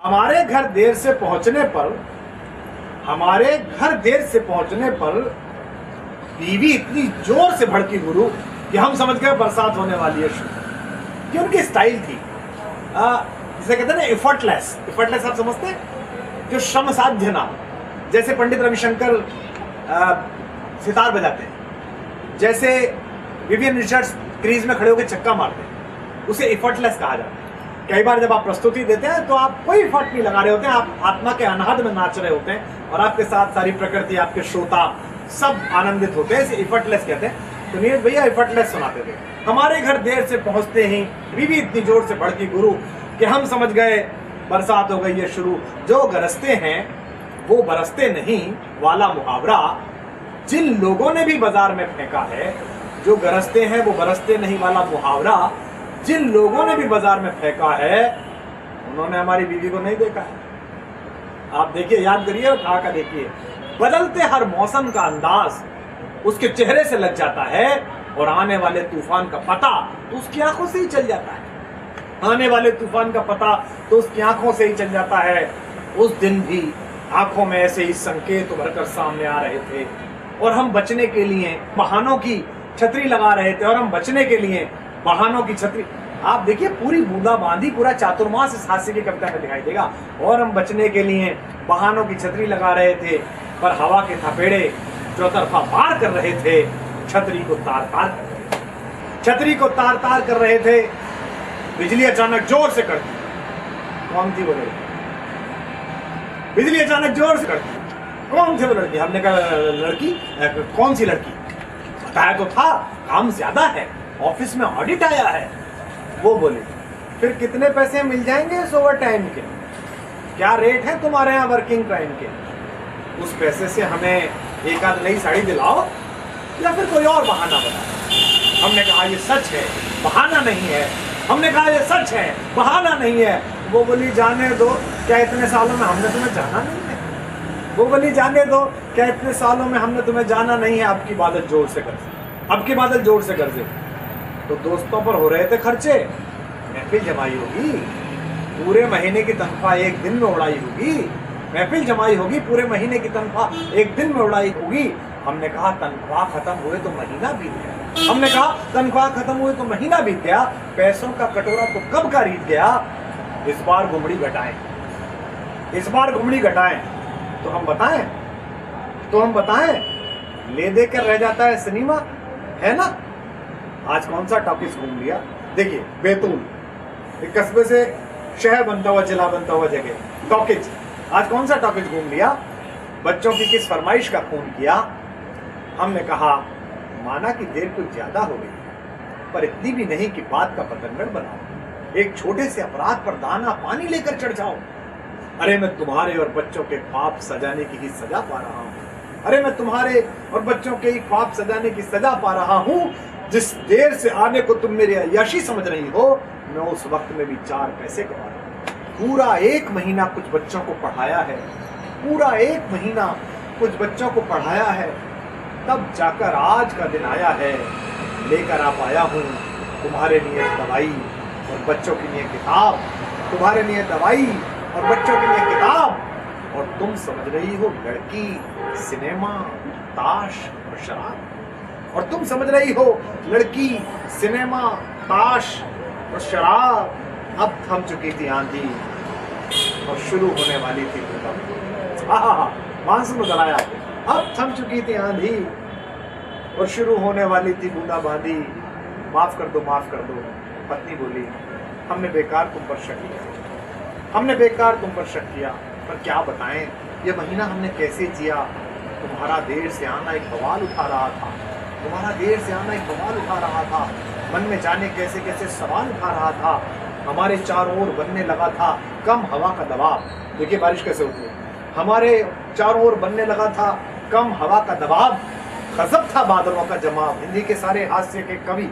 हमारे घर देर से पहुंचने पर बीवी इतनी जोर से भड़की गुरु कि हम समझ गए बरसात होने वाली है शुरू। ये उनकी स्टाइल थी, जिसे कहते हैं ना एफर्टलेस आप समझते हैं, जो श्रम साध्य ना हो। जैसे पंडित रविशंकर सितार बजाते हैं, जैसे विवियन रिचर्ड्स क्रीज में खड़े होकर छक्का मारते हैं, उसे एफर्टलेस कहा जाता है। कई बार जब आप प्रस्तुति देते हैं तो आप कोई एफर्ट नहीं लगा रहे होते हैं, आप आत्मा के अनाहत में नाच रहे होते हैं और आपके साथ सारी प्रकृति, आपके श्रोता सब आनंदित होते हैं। इसे एफर्टलेस कहते हैं। तो नीरज भैया एफर्टलेस सुनाते थे। हमारे घर देर से पहुंचते ही बीवी इतनी जोर से भड़की गुरु कि हम समझ गए बरसात हो गई है शुरू। जो गरजते हैं वो बरसते नहीं वाला मुहावरा जिन लोगों ने भी बाजार में फेंका है, जो गरजते हैं वो बरसते नहीं वाला मुहावरा जिन लोगों ने भी बाजार में फेंका है, उन्होंने हमारी बीवी को नहीं देखा है। आप देखिए, याद करिए और उठा कर देखिए, बदलते हर मौसम का अंदाज उसके चेहरे से लग जाता है और आने वाले तूफान का पता तो उसकी आंखों से ही चल जाता है। आने वाले तूफान का पता तो उसकी आंखों से ही चल जाता है। उस दिन भी आंखों में ऐसे ही संकेत उभरकर सामने आ रहे थे और हम बचने के लिए बहानों की छतरी लगा रहे थे, और हम बचने के लिए बहानों की छतरी। आप देखिए, पूरी बूंदाबांदी, पूरा चातुर्मास इस हास्य की कविता में दिखाई देगा। और हम बचने के लिए बहानों की छतरी लगा रहे थे, पर हवा के थपेड़े चौतरफा पार कर रहे थे, छतरी को तार तार कर रहे थे, छतरी को तार तार कर रहे थे। बिजली अचानक जोर से कड़की। कौन थी वो लड़की? बिजली अचानक जोर से कड़की। कौन थी वो लड़की? हमने कहा लड़की कौन सी लड़की? बताया तो था, काम ज्यादा है, ऑफिस में ऑडिट आया है। वो बोले, फिर कितने पैसे मिल जाएंगे इस ओवर टाइम के? क्या रेट है तुम्हारे यहाँ वर्किंग टाइम के? उस पैसे से हमें एक आध नई साड़ी दिलाओ या फिर कोई और बहाना बताओ। हमने कहा ये सच है, बहाना नहीं है। हमने कहा ये सच है, बहाना नहीं है। वो बोली, जाने दो, क्या इतने सालों में हमने तुम्हें जाना नहीं है? वो बोली, जाने दो, क्या इतने सालों में हमने तुम्हें जाना नहीं है? अब की बादल जोर से कर दे, अब की बादल जोर से कर दे। तो दोस्तों पर हो रहे थे खर्चे, महफिल जमाई होगी, पूरे महीने की तनख्वाह एक दिन में उड़ाई होगी। महफिल जमाई होगी, पूरे महीने की तनख्वाह एक दिन में उड़ाई होगी। हमने कहा तनख्वाह खत्म हुए तो महीना बीत गया। हमने कहा तनख्वाह खत्म हुए तो महीना बीत गया, पैसों का कटोरा तो कब का रीत गया। इस बार घुमड़ी घटाएं, इस बार घुमड़ी घटाएं। तो हम बताएं, ले देकर रह जाता है सिनेमा, है ना। आज कौन सा टॉपिक घूम लिया? देखिए, बैतूल एक कस्बे से शहर बनता हुआ, जिला बनता हुआ जगह, टॉकिज। आज कौन सा टॉपिक घूम लिया? बच्चों की किस फरमाइश का खून किया। हमने कहा माना कि देर कुछ ज्यादा हो गई, पर इतनी भी नहीं कि बात का पतंगड़ बनाओ। एक छोटे से अपराध पर दाना पानी लेकर चढ़ जाओ। अरे मैं तुम्हारे और बच्चों के ख्वाब सजाने की ही सजा पा रहा हूँ। अरे मैं तुम्हारे और बच्चों के ही ख्वाब सजाने की सजा पा रहा हूँ। जिस देर से आने को तुम मेरी अय्याशी समझ रही हो, मैं उस वक्त में भी 4 पैसे कमा रहा हूँ। पूरा 1 महीना कुछ बच्चों को पढ़ाया है, पूरा 1 महीना कुछ बच्चों को पढ़ाया है, तब जाकर आज का दिन आया है। लेकर आ पाया हूँ तुम्हारे लिए दवाई और बच्चों के लिए किताब, तुम्हारे लिए दवाई और बच्चों के लिए किताब। और तुम समझ रही हो लड़की, सिनेमा, ताश और शराब। और तुम समझ रही हो लड़की, सिनेमा, ताश और शराब। अब थम चुकी थी आंधी और शुरू होने वाली थी बूंदाबांदी। मानसून उतर आया। अब थम चुकी थी आंधी और शुरू होने वाली थी बूंदाबांदी। माफ कर दो, माफ कर दो। पत्नी बोली, हमने बेकार तुम पर शक किया, हमने बेकार तुम पर शक किया, पर क्या बताएं ये महीना हमने कैसे जिया। तुम्हारा देर से आना एक बवाल उठा रहा था, तुम्हारा देर से आना एक बवाल उठा रहा था। मन में जाने कैसे कैसे सवाल उठा रहा था। हमारे चारों ओर बनने लगा था कम हवा का दबाव। देखिए बारिश कैसे होती है। हमारे चारों ओर बनने लगा था कम हवा का दबाव। गजब था बादलों का जमाव। हिंदी के सारे हास्य के कवि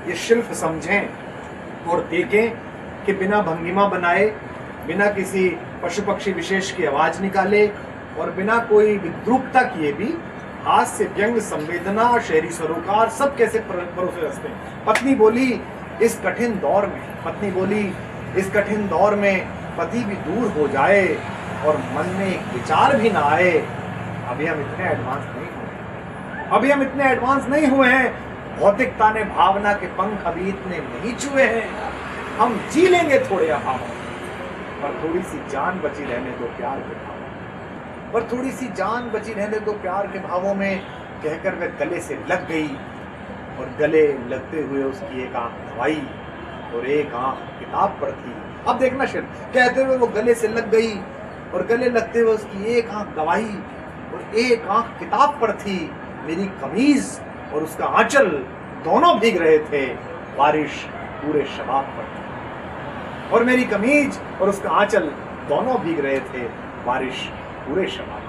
ये शिल्प समझें और देखें कि बिना भंगिमा बनाए, बिना किसी पशु पक्षी विशेष की आवाज निकाले और बिना कोई विद्रूपता किए भी हास्य, व्यंग, संवेदना, शहरी सरोकार सब कैसे परोसे रखते हैं। पत्नी बोली, इस कठिन दौर में, पत्नी बोली, इस कठिन दौर में पति भी दूर हो जाए और मन में एक विचार भी ना आए, अभी हम इतने एडवांस नहीं हुए, अभी हम इतने एडवांस नहीं हुए हैं। भौतिकता ने भावना के पंख अभी इतने नहीं छुए हैं। हम जी लेंगे थोड़े अभावों, पर थोड़ी सी जान बची रहने दो प्यार के भावों, पर थोड़ी सी जान बची रहने दो प्यार के भावों में, कहकर वह गले से लग गई और गले लगते हुए उसकी एक आंख दवाई और एक आंख किताब पर थी। अब देखना शिव, कहते हुए वो गले से लग गई और गले लगते हुए उसकी एक आंख दवाई और एक आंख किताब पर थी। मेरी कमीज और उसका आंचल दोनों भीग रहे थे, बारिश पूरे शबाब पर थी। और मेरी कमीज और उसका आंचल दोनों भीग रहे थे, बारिश पूरे शबाब